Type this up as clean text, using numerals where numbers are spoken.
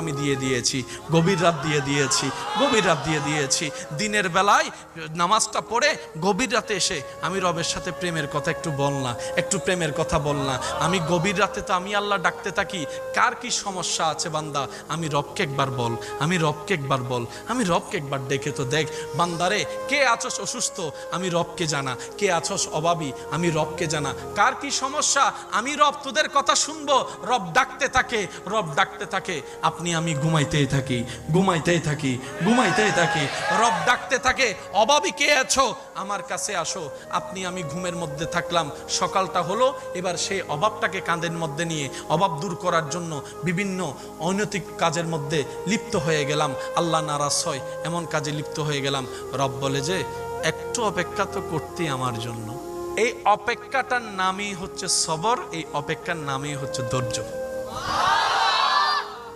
আমি দিয়ে দিয়েছি, গভীর রাত দিয়ে দিয়েছি, গভীর রাত দিয়ে দিয়েছি। দিনের বেলায় নামাজটা পড়ে গভীর রাতে এসে আমি রবের সাথে প্রেমের কথা একটু বল না, একটু প্রেমের কথা বল না। আমি গভীর রাতে তো আমি আল্লাহ ডাকতে থাকি, কার কি সমস্যা আছে বান্দা, আমি রবকে একবার বল, আমি রবকে একবার বল, আমি রবকে একবার ডেকে তো দেখ। বান্দারে, কে আছস অসুস্থ, আমি রবকে জানা, কে আছস অভাবী, আমি রবকে জানা, কার কি সমস্যা, আমি রব তোদের কথা শুনবো। রব ডাকতে থাকে, রব ডাকতে থাকে। আপনি আমি ঘুমাইতেই থাকি, ঘুমাইতেই থাকি, ঘুমাইতেই থাকি, রব ডাকতে থাকে, অভাবী কে আছো আমার কাছে আসো। আপনি আমি ঘুমের মধ্যে থাকলাম, সকালটা হলো, এবার সেই অভাবটাকে কাঁধের মধ্যে নিয়ে অভাব দূর করার জন্য বিভিন্ন অনৈতিক কাজের মধ্যে লিপ্ত হয়ে গেলাম, আল্লাহ নারাজ হয় এমন কাজে লিপ্ত হয়ে গেলাম। রব বলে যে একটু অপেক্ষা তো করতেই আমার জন্য। এই অপেক্ষাটার নামই হচ্ছে সবর, এই অপেক্ষার নামই হচ্ছে ধৈর্য।